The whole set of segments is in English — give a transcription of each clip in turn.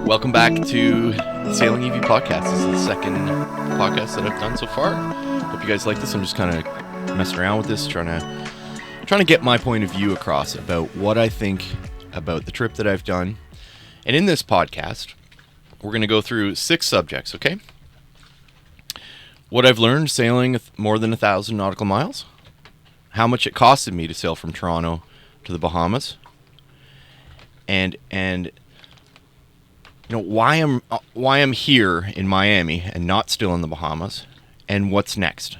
Welcome back to the Sailing EV podcast. This is the second podcast that I've done so far. Hope you guys like this. I'm just kind of messing around with this, trying to get my point of view across about what I think about the trip that I've done. And in this podcast, we're going to go through 6 subjects, okay? What I've learned sailing more than 1,000 nautical miles, how much it costed me to sail from Toronto to the Bahamas, and you know why I'm here in Miami and not still in the Bahamas, and what's next.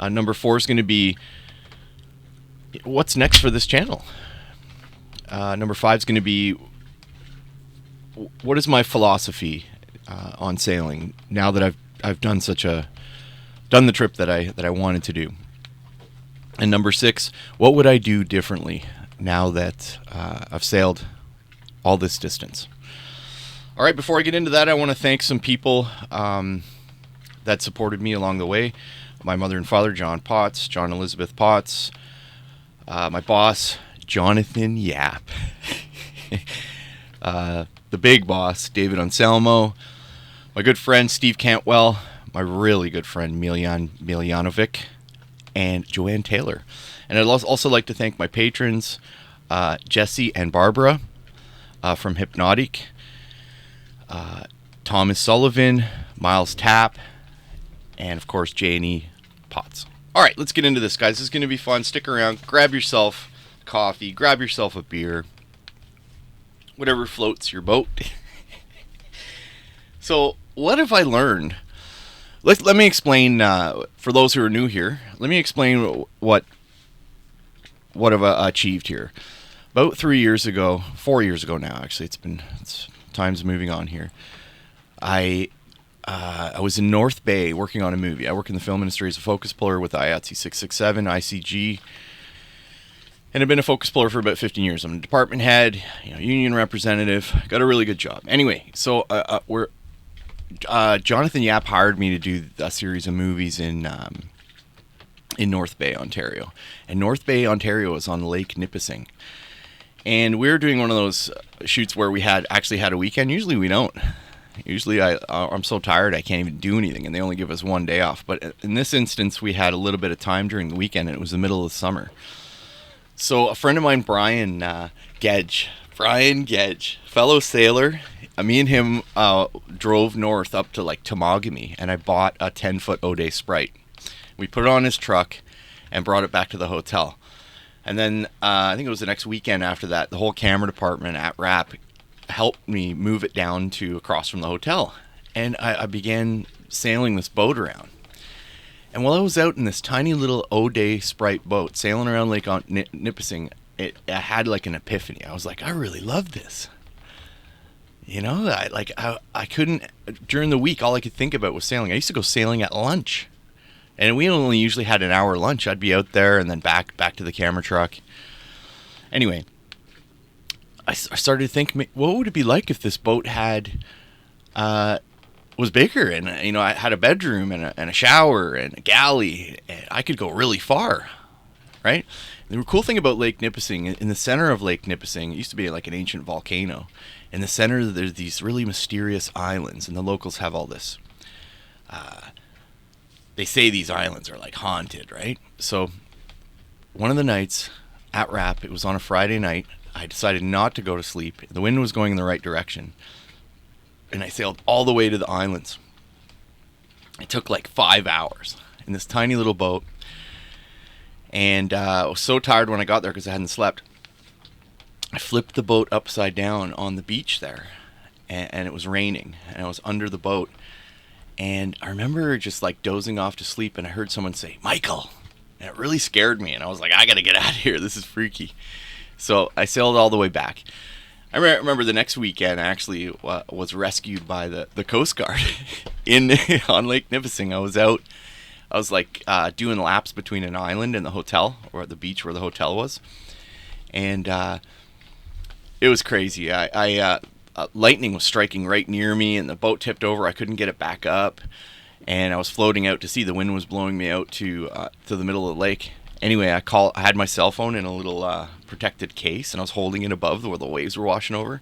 Number 4 is going to be what's next for this channel. Number 5 is going to be what is my philosophy on sailing now that I've done the trip that I wanted to do. And number 6, what would I do differently now that I've sailed all this distance? All right, before I get into that, I want to thank some people that supported me along the way. My mother and father, John and Elizabeth Potts. My boss, Jonathan Yap. The big boss, David Anselmo. My good friend, Steve Cantwell. My really good friend, Miljan Miljanovic. And Joanne Taylor. And I'd also like to thank my patrons, Jesse and Barbara from Hypnotic. Thomas Sullivan, Miles Tapp, and of course Janie Potts. All right, let's get into this, guys. This is going to be fun. Stick around. Grab yourself coffee. Grab yourself a beer. Whatever floats your boat. So, what have I learned? Let me explain. For those who are new here, let me explain what I've achieved here. About 4 years ago now. Actually, time's moving on here. I was in North Bay working on a movie. I work in the film industry as a focus puller with IATSE 667, ICG, and I've been a focus puller for about 15 years. I'm a department head, union representative. Got a really good job. Anyway, so Jonathan Yap hired me to do a series of movies in North Bay, Ontario, and North Bay, Ontario is on Lake Nipissing. And we were doing one of those shoots where we actually had a weekend. Usually we don't. Usually I'm so tired I can't even do anything, and they only give us one day off. But in this instance, we had a little bit of time during the weekend, and it was the middle of the summer. So a friend of mine, Brian Gedge, fellow sailor, me and him drove north up to like Temagami, and I bought a 10-foot O'Day Sprite. We put it on his truck and brought it back to the hotel. And then I think it was the next weekend after that, the whole camera department at RAP helped me move it down to across from the hotel. And I began sailing this boat around. And while I was out in this tiny little O'Day Sprite boat sailing around Lake Nipissing, I had like an epiphany. I was like, I really love this. I couldn't, during the week, all I could think about was sailing. I used to go sailing at lunch. And we only usually had an hour lunch. I'd be out there and then back to the camera truck. Anyway, I started to think, what would it be like if this boat was bigger, and I had a bedroom and a shower and a galley, and I could go really far, right? And the cool thing about Lake Nipissing, in the center of Lake Nipissing, it used to be like an ancient volcano. In the center, there's these really mysterious islands, and the locals have all this. They say these islands are like haunted, right? So one of the nights at RAP, it was on a Friday night, I decided not to go to sleep. The wind was going in the right direction. And I sailed all the way to the islands. It took like 5 hours in this tiny little boat. And I was so tired when I got there because I hadn't slept. I flipped the boat upside down on the beach there. And it was raining. And I was under the boat. And I remember just like dozing off to sleep, and I heard someone say, "Michael." And it really scared me. And I was like, I got to get out of here. This is freaky. So I sailed all the way back. I remember the next weekend I actually was rescued by the Coast Guard on Lake Nipissing. I was like doing laps between an island and the hotel, or the beach where the hotel was. And it was crazy. Lightning was striking right near me, and the boat tipped over. I couldn't get it back up, and I was floating out to sea. The wind was blowing me out to the middle of the lake. Anyway, I had my cell phone in a little protected case, and I was holding it above where the waves were washing over.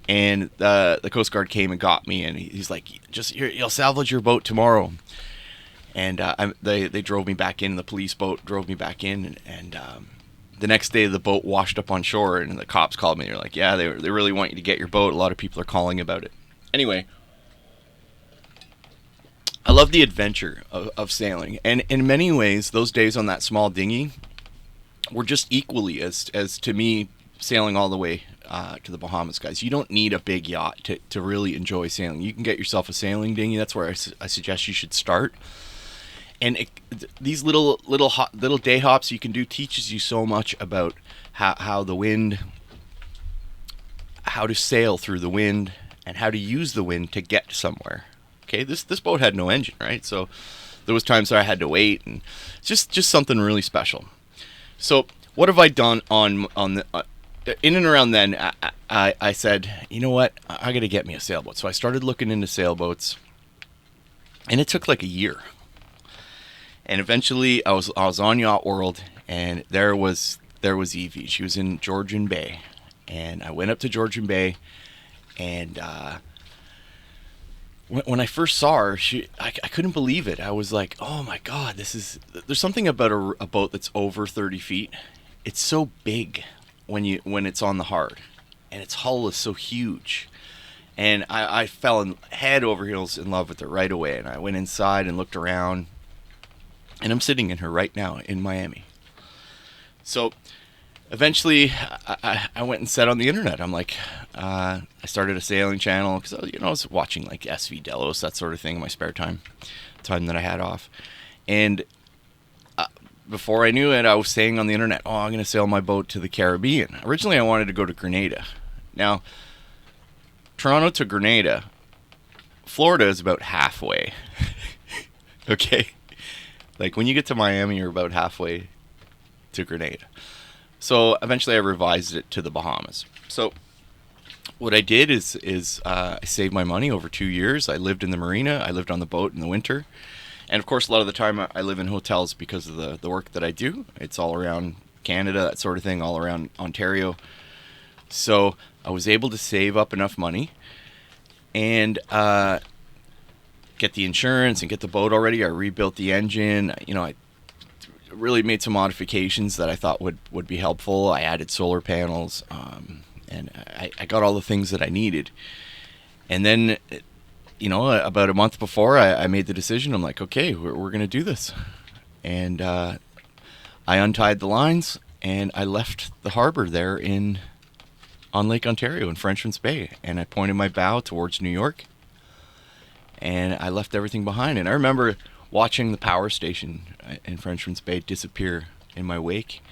And the Coast Guard came and got me, and he's like, "Just you'll salvage your boat tomorrow." And they drove me back in. The police boat drove me back in, and the next day the boat washed up on shore, and the cops called me. They're like, "Yeah, they really want you to get your boat. A lot of people are calling about it." Anyway, I love the adventure of sailing, and in many ways, those days on that small dinghy were just equally as to me sailing all the way to the Bahamas, guys. You don't need a big yacht to really enjoy sailing. You can get yourself a sailing dinghy. That's where I suggest you should start. And these little day hops you can do teaches you so much about how the wind, how to sail through the wind, and how to use the wind to get somewhere. Okay, this boat had no engine, right? So there was times where I had to wait, and just something really special. So what have I done on the in and around then? I said, you know what, I got to get me a sailboat. So I started looking into sailboats, and it took like a year. And eventually, I was on Yacht World, and there was Evie. She was in Georgian Bay, and I went up to Georgian Bay, and when I first saw her, I couldn't believe it. I was like, oh my God, there's something about a boat that's over 30 feet. It's so big when it's on the hard, and its hull is so huge. And I fell head over heels in love with her right away. And I went inside and looked around, and I'm sitting in her right now in Miami. So eventually, I went and said on the internet, I'm like, I started a sailing channel because I was watching like SV Delos, that sort of thing, in my spare time that I had off. And before I knew it, I was saying on the internet, oh, I'm going to sail my boat to the Caribbean. Originally, I wanted to go to Grenada. Now, Toronto to Grenada, Florida is about halfway. Okay? Like when you get to Miami, you're about halfway to Grenada. So eventually I revised it to the Bahamas. So what I did is I saved my money over 2 years. I lived in the marina. I lived on the boat in the winter. And of course, a lot of the time I live in hotels because of the work that I do. It's all around Canada, that sort of thing, all around Ontario. So I was able to save up enough money and get the insurance and get the boat already. I rebuilt the engine. I really made some modifications that I thought would be helpful. I added solar panels, and I got all the things that I needed. And then, about a month before, I made the decision. I'm like, okay, we're going to do this. And I untied the lines, and I left the harbor there on Lake Ontario in Frenchman's Bay. And I pointed my bow towards New York, and I left everything behind. And I remember watching the power station in Frenchman's Bay disappear in my wake.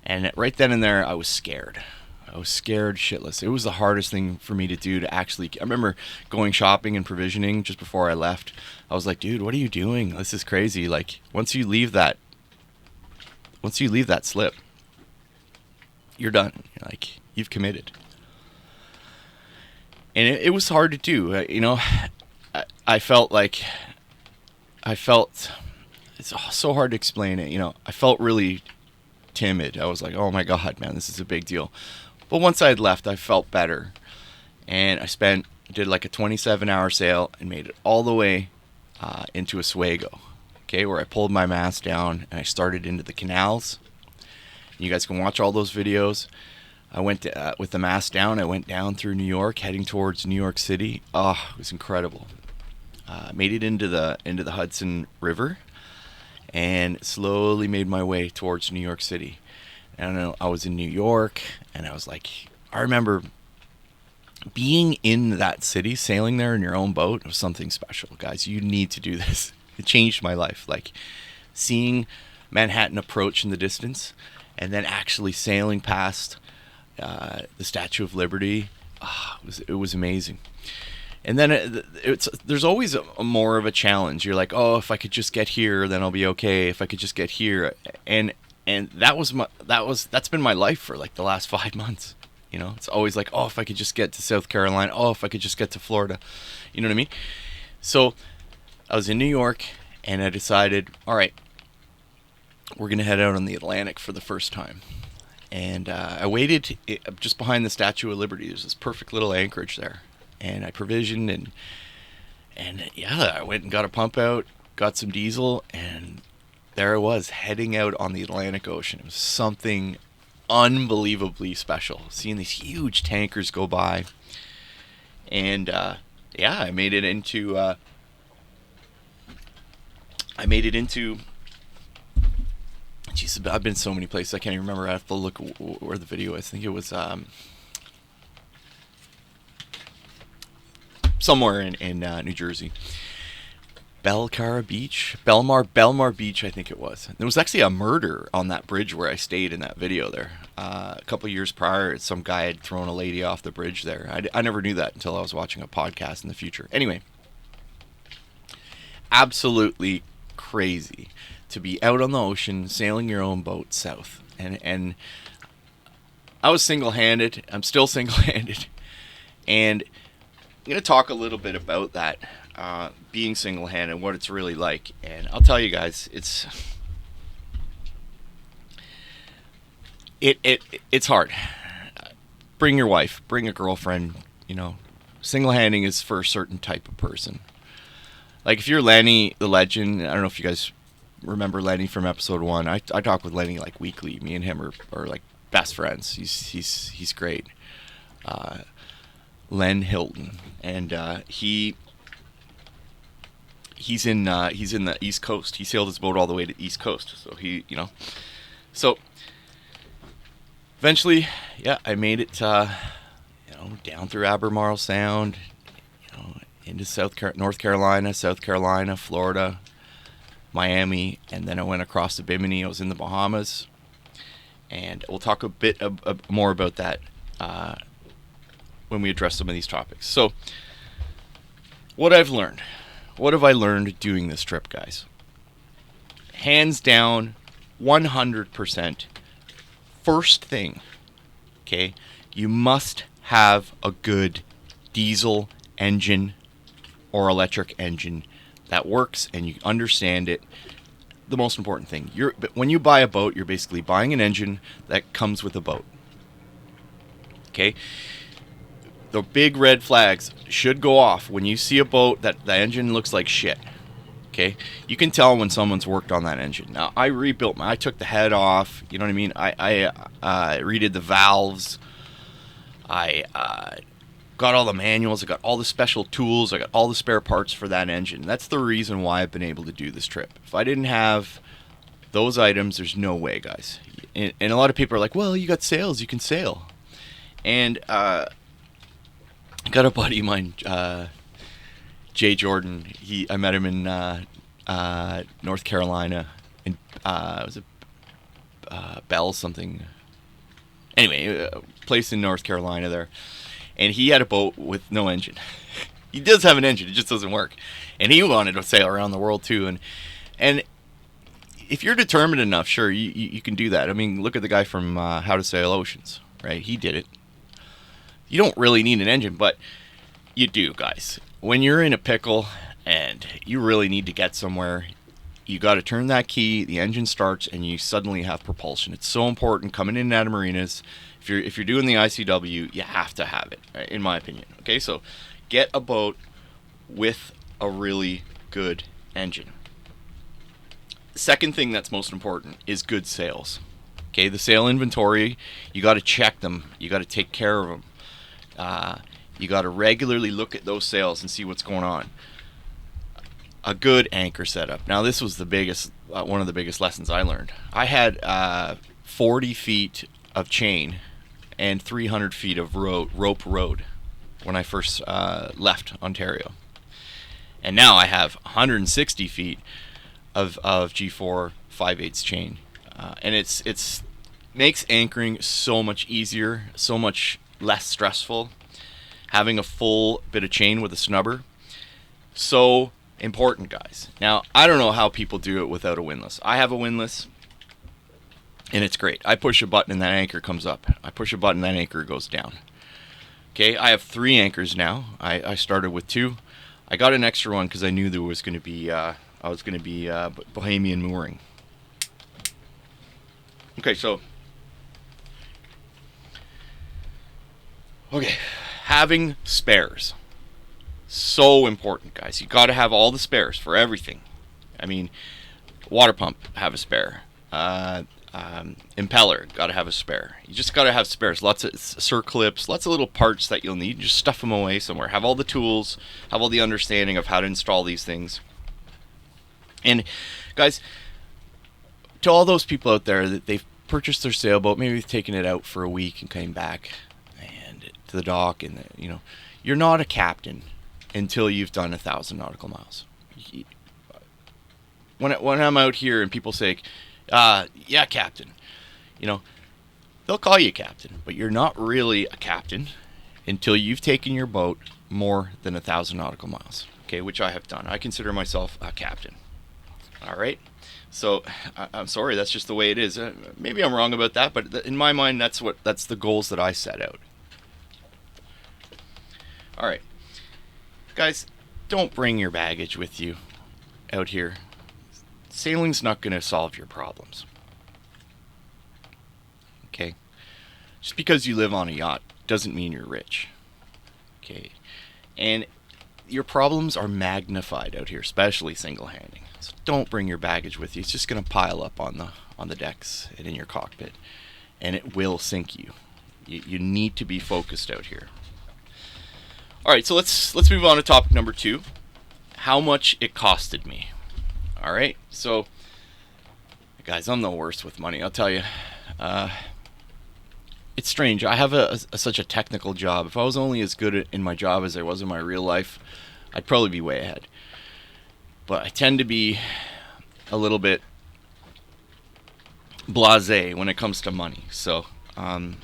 And right then and there, I was scared. I was scared shitless. It was the hardest thing for me to do to actually... I remember going shopping and provisioning just before I left. I was like, dude, what are you doing? This is crazy. Like, once you leave that slip, you're done. Like, you've committed. And it was hard to do. I felt it's so hard to explain it. I felt really timid. I was like, oh my God, man, this is a big deal. But once I had left, I felt better. And I did like a 27-hour sail and made it all the way into Oswego, okay, where I pulled my mast down and I started into the canals. You guys can watch all those videos. I went with the mast down. I went down through New York, heading towards New York City. Oh, it was incredible. Made it into the Hudson River, and slowly made my way towards New York City. And I was in New York, and I was like, I remember being in that city, sailing there in your own boat. It was something special, guys. You need to do this. It changed my life. Like seeing Manhattan approach in the distance, and then actually sailing past the Statue of Liberty. It was amazing. And then there's always more of a challenge. You're like, oh, if I could just get here, then I'll be okay. If I could just get here, and that's been my life for like the last 5 months. It's always like, oh, if I could just get to South Carolina. Oh, if I could just get to Florida. You know what I mean? So I was in New York, and I decided, all right, we're gonna head out on the Atlantic for the first time. And I waited just behind the Statue of Liberty. There's this perfect little anchorage there, and I provisioned and yeah, I went and got a pump out, got some diesel, and there I was heading out on the Atlantic Ocean. It was something unbelievably special, seeing these huge tankers go by, and yeah, I made it into. Jeez, I've been so many places I can't even remember. I have to look where the video is. I think it was somewhere in New Jersey. Belmar Beach, I think it was. There was actually a murder on that bridge where I stayed in that video there. A couple years prior, some guy had thrown a lady off the bridge there. I never knew that until I was watching a podcast in the future. Anyway, absolutely crazy to be out on the ocean sailing your own boat south. And I was single-handed. I'm still single-handed. And I'm going to talk a little bit about that, being single-handed and what it's really like. And I'll tell you guys, it's hard. Bring your wife, bring a girlfriend. Single-handing is for a certain type of person. Like if you're Lenny the Legend, I don't know if you guys remember Lenny from episode 1. I talk with Lenny like weekly. Me and him are like best friends. He's great. Len Hilton, and he's in the East Coast. He sailed his boat all the way to the East Coast. So eventually, yeah, I made it down through Albemarle Sound, into North Carolina, South Carolina, Florida, Miami, and then I went across to Bimini. I was in the Bahamas, and we'll talk a bit more about that when we address some of these topics. So, what have I learned doing this trip, guys? Hands down, 100%. First thing, okay, you must have a good diesel engine or electric engine that works and you understand it. The most important thing, when you buy a boat, you're basically buying an engine that comes with a boat. Okay? The big red flags should go off when you see a boat that the engine looks like shit. Okay? You can tell when someone's worked on that engine. Now, I took the head off, you know what I mean? I redid the valves. I got all the manuals, I got all the special tools, I got all the spare parts for that engine. That's the reason why I've been able to do this trip. If I didn't have those items, there's no way, guys. And a lot of people are like, well, you got sails, you can sail. And I got a buddy of mine, Jay Jordan. I met him in North Carolina. Was it Bell something? Anyway, a place in North Carolina there. And he had a boat with no engine. He does have an engine, it just doesn't work. And he wanted to sail around the world too. And if you're determined enough, sure, you can do that. I mean, look at the guy from How to Sail Oceans, right? He did it. You don't really need an engine, but you do, guys. When you're in a pickle and you really need to get somewhere, you got to turn that key, the engine starts, and you suddenly have propulsion. It's so important coming in and out of marinas. If you're doing the ICW, you have to have it, right, in my opinion. Okay, so get a boat with a really good engine. Second thing that's most important is good sails. Okay, the sail inventory, you got to check them. You got to take care of them. You got to regularly look at those sails and see what's going on. A good anchor setup. Now, this was the biggest, one of the biggest lessons I learned. I had 40 feet of chain and 300 feet of rope rode when I first left Ontario. And now I have 160 feet of G4 5/8 chain. And it's makes anchoring so much easier, so much less stressful. Having a full bit of chain with a snubber, so important, guys. Now, I don't know how people do it without a windlass. I have a windlass, and it's great. I push a button and that anchor comes up. I push a button, that anchor goes down. Okay, I have 3 anchors now. I started with 2. I got an extra one because I knew there was going to be Bohemian mooring. Okay, so Okay, having spares. So important, guys. You got to have all the spares for everything. I mean, water pump, have a spare. Impeller, got to have a spare. You just got to have spares. Lots of circlips, lots of little parts that you'll need. Just stuff them away somewhere. Have all the tools, have all the understanding of how to install these things. And guys, to all those people out there that they've purchased their sailboat, maybe they've taken it out for a week and came back and to the dock, and you're not a captain until you've done 1,000 nautical miles. When I'm out here and people say, yeah, captain, they'll call you captain, but you're not really a captain until you've taken your boat more than 1,000 nautical miles. Okay, which I have done. I consider myself a captain. All right. So I'm sorry, that's just the way it is. Maybe I'm wrong about that, but in my mind, that's the goals that I set out. All right, guys, don't bring your baggage with you out here. Sailing's not going to solve your problems. Okay, just because you live on a yacht doesn't mean you're rich. Okay, and your problems are magnified out here, especially single-handing. So don't bring your baggage with you. It's just going to pile up on the decks and in your cockpit, and it will sink you. You need to be focused out here. All right, so let's move on to topic number 2. How much it costed me. All right, so guys, I'm the worst with money. I'll tell you. It's strange. I have such a technical job. If I was only as good in my job as I was in my real life, I'd probably be way ahead. But I tend to be a little bit blasé when it comes to money. So, I'm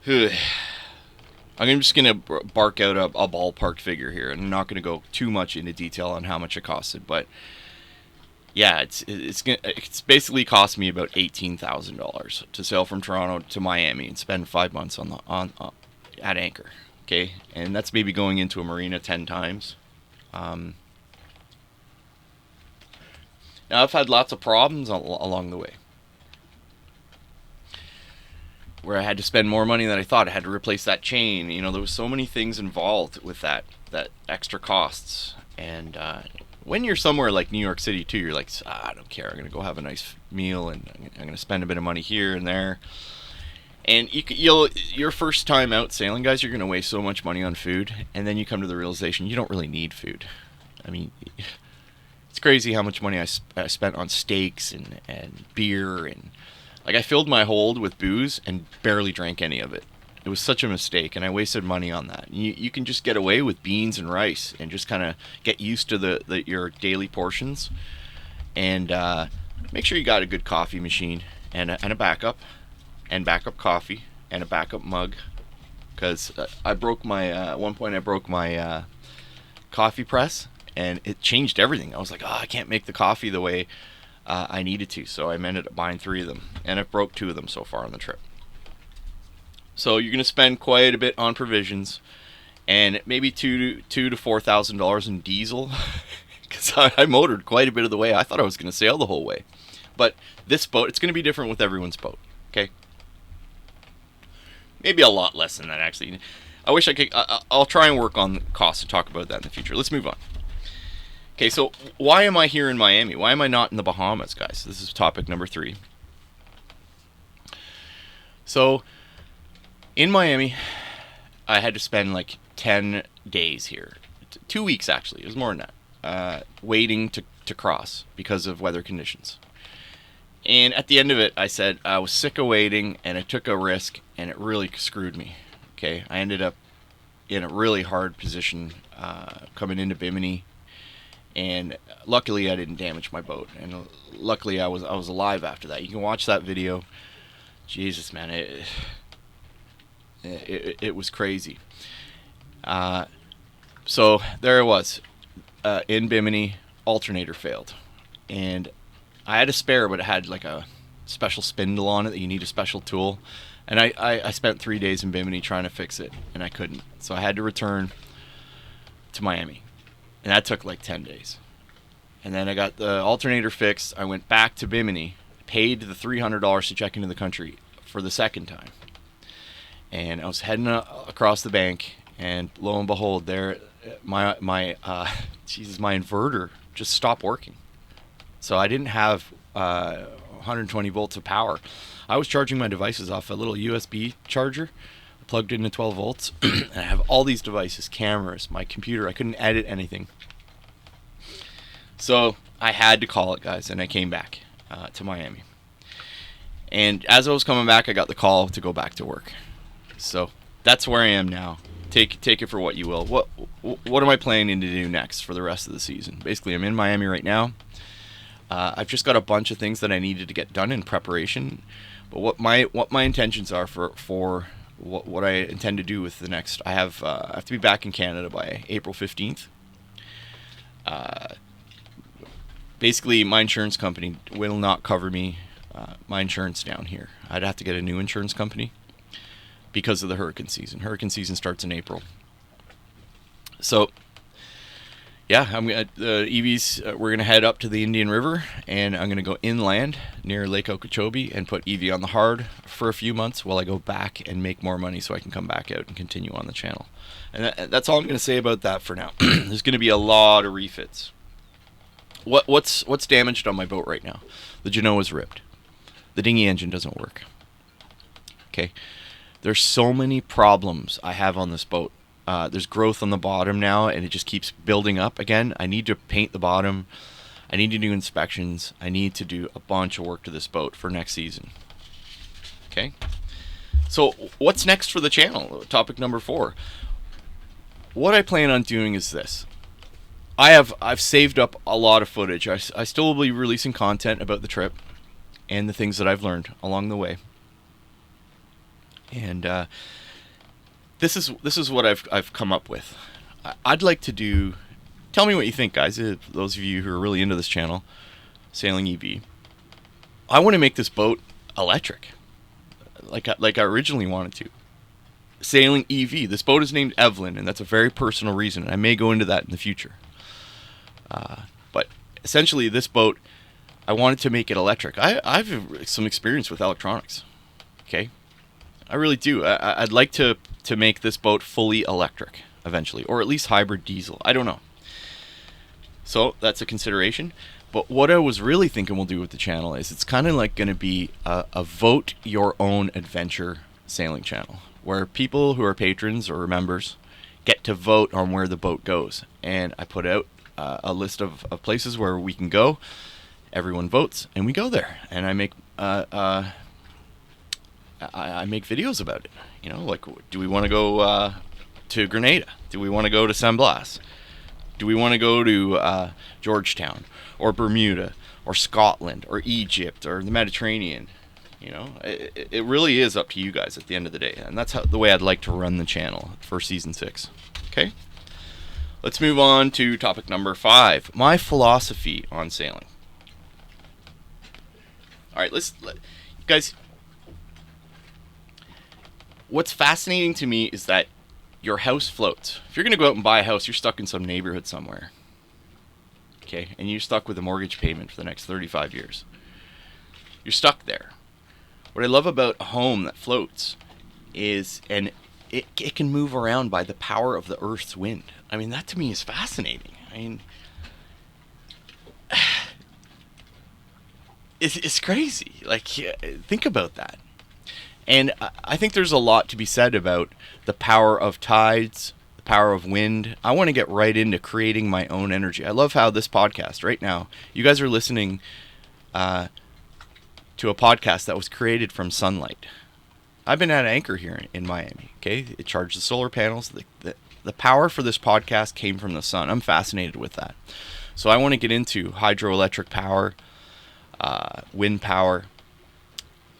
just going to bark out a ballpark figure here. And I'm not going to go too much into detail on how much it costed. But yeah, it's basically cost me about $18,000 to sail from Toronto to Miami and spend 5 months at anchor. Okay, and that's maybe going into a marina 10 times. Now I've had lots of problems along the way, where I had to spend more money than I thought. I had to replace that chain. There was so many things involved with that extra costs. And when you're somewhere like New York City too, you're like, I don't care. I'm gonna go have a nice meal, and I'm gonna spend a bit of money here and there. And your first time out sailing, guys, you're gonna waste so much money on food, and then you come to the realization you don't really need food. I mean, it's crazy how much money I spent on steaks and beer, and like I filled my hold with booze and barely drank any of it. It was such a mistake, and I wasted money on that. You can just get away with beans and rice and just kind of get used to your daily portions, and make sure you got a good coffee machine and a backup, and backup coffee and a backup mug, because I broke my at one point I broke my coffee press, and it changed everything. I was like, I can't make the coffee the way I needed to, so I ended up buying 3 of them, and I've broke 2 of them so far on the trip. So you're going to spend quite a bit on provisions, and maybe $2,000 to $4,000 in diesel, because I motored quite a bit of the way. I thought I was going to sail the whole way, but this boat, it's going to be different with everyone's boat. Okay, maybe a lot less than that actually. I wish I could. I'll try and work on the costs and talk about that in the future. Let's move on. Okay, so why am I here in Miami? Why am I not in the Bahamas, guys? This is topic number 3. So in Miami, I had to spend like 10 days here. 2 weeks, actually. It was more than that. Waiting to cross because of weather conditions. And at the end of it, I said I was sick of waiting, and I took a risk, and it really screwed me. Okay, I ended up in a really hard position coming into Bimini, and luckily I didn't damage my boat, and luckily I was alive after that. You can watch that video. Jesus, man, it was crazy. So there it was, in Bimini. Alternator failed, and I had a spare, but it had like a special spindle on it that you need a special tool, and I spent 3 days in Bimini trying to fix it, and I couldn't, so I had to return to Miami, and that took like 10 days. And then I got the alternator fixed. I went back to Bimini, paid the $300 to check into the country for the second time. and I was heading across the bank, and lo and behold, there, my Jesus, my inverter just stopped working. So I didn't have 120 volts of power. I was charging my devices off a little USB charger, plugged into 12 volts, and I have all these devices, cameras, my computer. I couldn't edit anything. So I had to call it, guys, and I came back to Miami. And as I was coming back, I got the call to go back to work. So that's where I am now. Take it for what you will. What am I planning to do next for the rest of the season? Basically, I'm in Miami right now. I've just got a bunch of things that I needed to get done in preparation. But what my intentions are for what I intend to do with the next, I have to be back in Canada by April 15th. Basically, my insurance company will not cover me my insurance down here. I'd have to get a new insurance company because of the hurricane season. Hurricane season starts in April. So, yeah, EVs. We're gonna head up to the Indian River, and I'm gonna go inland near Lake Okeechobee and put EV on the hard for a few months while I go back and make more money, so I can come back out and continue on the channel. And that's all I'm gonna say about that for now. There's gonna be a lot of refits. What's damaged on my boat right now? The Genoa's ripped. The dinghy engine doesn't work. Okay, there's so many problems I have on this boat. There's growth on the bottom now, and it just keeps building up again. I need to paint the bottom. I need to do inspections. I need to do a bunch of work to this boat for next season. Okay, so what's next for the channel? Topic number 4. What I plan on doing is this. I've saved up a lot of footage. I still will be releasing content about the trip and the things that I've learned along the way. And this is what I've come up with. I'd like to do. Tell me what you think, guys. Those of you who are really into this channel, Sailing EV. I want to make this boat electric, like I originally wanted to. Sailing EV. This boat is named Evelyn, and that's a very personal reason. And I may go into that in the future. But essentially, this boat, I wanted to make it electric. I've some experience with electronics. Okay, I really do. I'd like to make this boat fully electric eventually, or at least hybrid diesel. I don't know. So that's a consideration. But what I was really thinking we'll do with the channel is it's kind of like going to be a vote your own adventure sailing channel, where people who are patrons or members get to vote on where the boat goes. And I put out a list of places where we can go. Everyone votes, and we go there. And I make I make videos about it. You know, like, do we want to go to Grenada? Do we want to go to San Blas? Do we want to go to Georgetown or Bermuda or Scotland or Egypt or the Mediterranean? You know, it really is up to you guys at the end of the day. And that's the way I'd like to run the channel for season 6. Okay? Let's move on to topic number 5. My philosophy on sailing. All right, guys, what's fascinating to me is that your house floats. If you're going to go out and buy a house, you're stuck in some neighborhood somewhere. Okay? And you're stuck with a mortgage payment for the next 35 years. You're stuck there. What I love about a home that floats is, and it can move around by the power of the earth's wind. I mean, that to me is fascinating. I mean, it's crazy. Like, think about that. And I think there's a lot to be said about the power of tides, the power of wind. I want to get right into creating my own energy. I love how this podcast right now, you guys are listening to a podcast that was created from sunlight. I've been at Anchor here in Miami. Okay, it charged the solar panels. The power for this podcast came from the sun. I'm fascinated with that. So I want to get into hydroelectric power, wind power.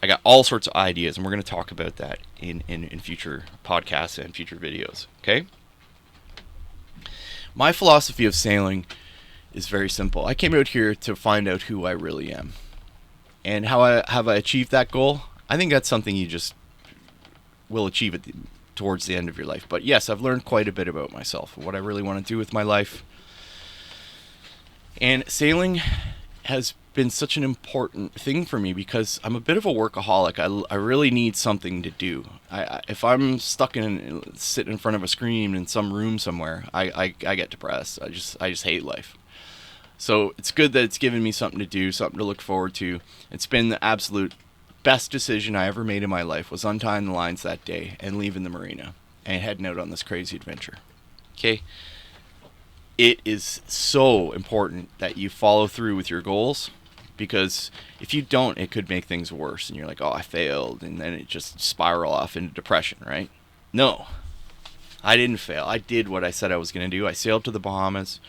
I got all sorts of ideas, and we're going to talk about that in future podcasts and future videos. Okay? My philosophy of sailing is very simple. I came out here to find out who I really am. And how I achieved that goal? I think that's something you just will achieve towards the end of your life. But yes, I've learned quite a bit about myself, what I really want to do with my life. And sailing has been such an important thing for me because I'm a bit of a workaholic. I really need something to do. If I'm stuck sitting in front of a screen in some room somewhere, I get depressed. I just hate life. So it's good that it's given me something to do, something to look forward to. It's been the absolute best decision I ever made in my life, was untying the lines that day and leaving the marina and heading out on this crazy adventure. Okay? It is so important that you follow through with your goals, because if you don't, it could make things worse and you're like, oh, I failed, and then it just spiral off into depression, right? No, I didn't fail. I did what I said I was going to do. I sailed to the Bahamas.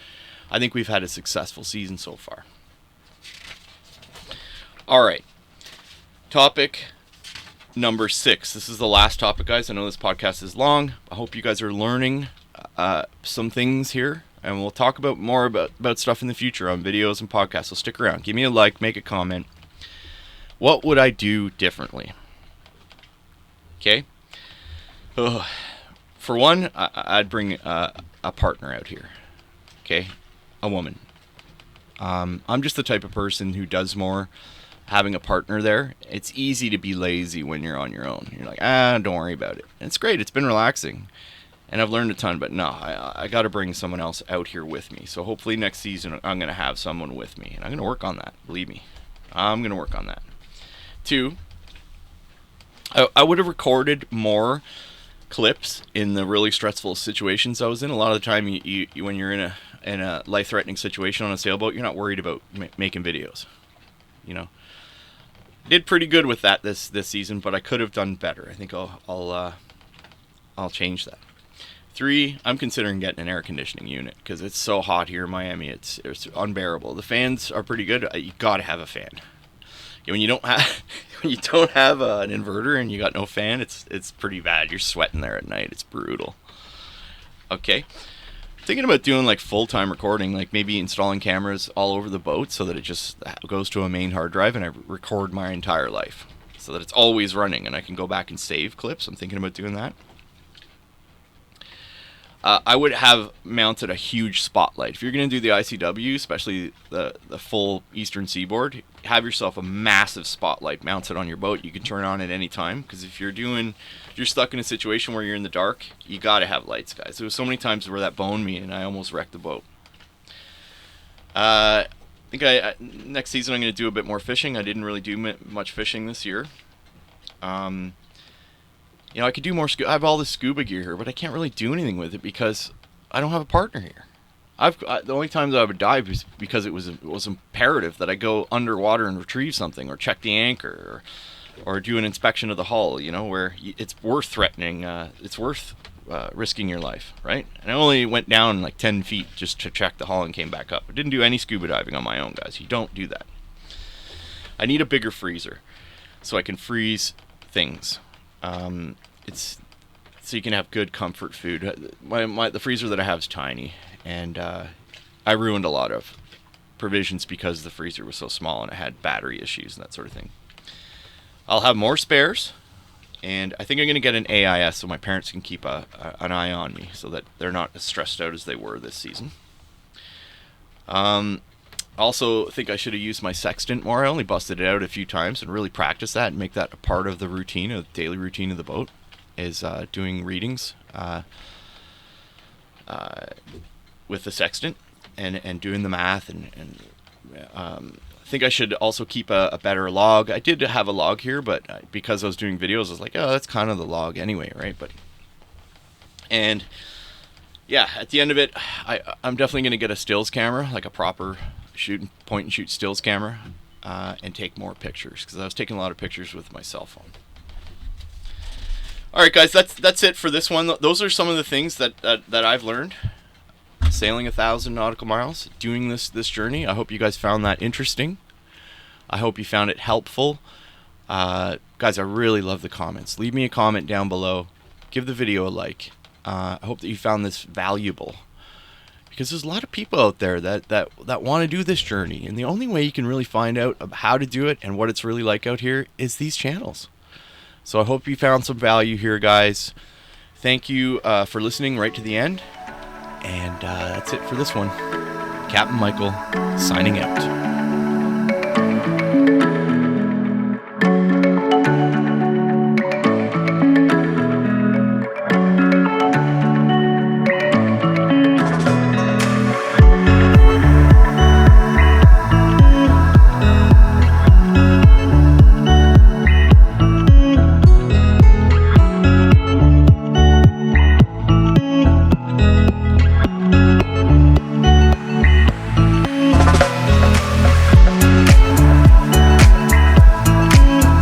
I think we've had a successful season so far. All right. Topic number 6. This is the last topic, guys. I know this podcast is long. I hope you guys are learning some things here. And we'll talk more about stuff in the future on videos and podcasts. So stick around. Give me a like. Make a comment. What would I do differently? Okay. For one, I'd bring a partner out here. Okay. A woman. I'm just the type of person who does more having a partner there. It's easy to be lazy when you're on your own. You're like, don't worry about it. And it's great. It's been relaxing. And I've learned a ton, but no, I got to bring someone else out here with me. So hopefully next season I'm going to have someone with me. And I'm going to work on that. Believe me. I'm going to work on that. 2, I would have recorded more clips in the really stressful situations I was in. A lot of the time, you when you're in a life-threatening situation on a sailboat, you're not worried about making videos. You know, did pretty good with that this season, but I could have done better. I think I'll change that. 3, I'm considering getting an air conditioning unit because it's so hot here in Miami. It's unbearable. The fans are pretty good. You gotta have a fan. When you don't have an inverter and you got no fan, it's pretty bad. You're sweating there at night. It's brutal. Okay. Thinking about doing like full-time recording, like maybe installing cameras all over the boat so that it just goes to a main hard drive and I record my entire life so that it's always running and I can go back and save clips. I'm thinking about doing that. I would have mounted a huge spotlight. If you're going to do the ICW, especially the full Eastern Seaboard, have yourself a massive spotlight mounted on your boat. You can turn on at any time, because if you're stuck in a situation where you're in the dark, you got to have lights, guys. There was so many times where that boned me and I almost wrecked the boat. I think next season I'm going to do a bit more fishing. I didn't really do much fishing this year. I could do more. I have all this scuba gear here, but I can't really do anything with it because I don't have a partner here. The only times I would dive was because it was imperative that I go underwater and retrieve something, or check the anchor, or do an inspection of the hull. Where it's worth threatening. It's worth risking your life, right? And I only went down like 10 feet just to check the hull and came back up. I didn't do any scuba diving on my own, guys. You don't do that. I need a bigger freezer so I can freeze things. It's so you can have good comfort food. The freezer that I have is tiny, and I ruined a lot of provisions because the freezer was so small and it had battery issues and that sort of thing. I'll have more spares, and I think I'm going to get an AIS so my parents can keep an eye on me so that they're not as stressed out as they were this season. Also think I should have used my sextant more. I only busted it out a few times and really practice that and make that a part of the routine, of the daily routine of the boat, is doing readings with the sextant and doing the math and I think I should also keep a better log. I did have a log here, but because I was doing videos, I was like, oh, that's kind of the log anyway, right? And yeah, at the end of it, I'm definitely going to get a stills camera, like a proper point and shoot stills camera, and take more pictures, because I was taking a lot of pictures with my cell phone. All right, guys, that's it for this one. Those are some of the things that I've learned sailing 1,000 nautical miles, doing this journey. I hope you guys found that interesting. I hope you found it helpful. Guys, I really love the comments. Leave me a comment down below. Give the video a like. I hope that you found this valuable, because there's a lot of people out there that want to do this journey, and the only way you can really find out how to do it and what it's really like out here is these channels. So I hope you found some value here, guys. Thank you for listening right to the end, and that's it for this one. Captain Michael signing out.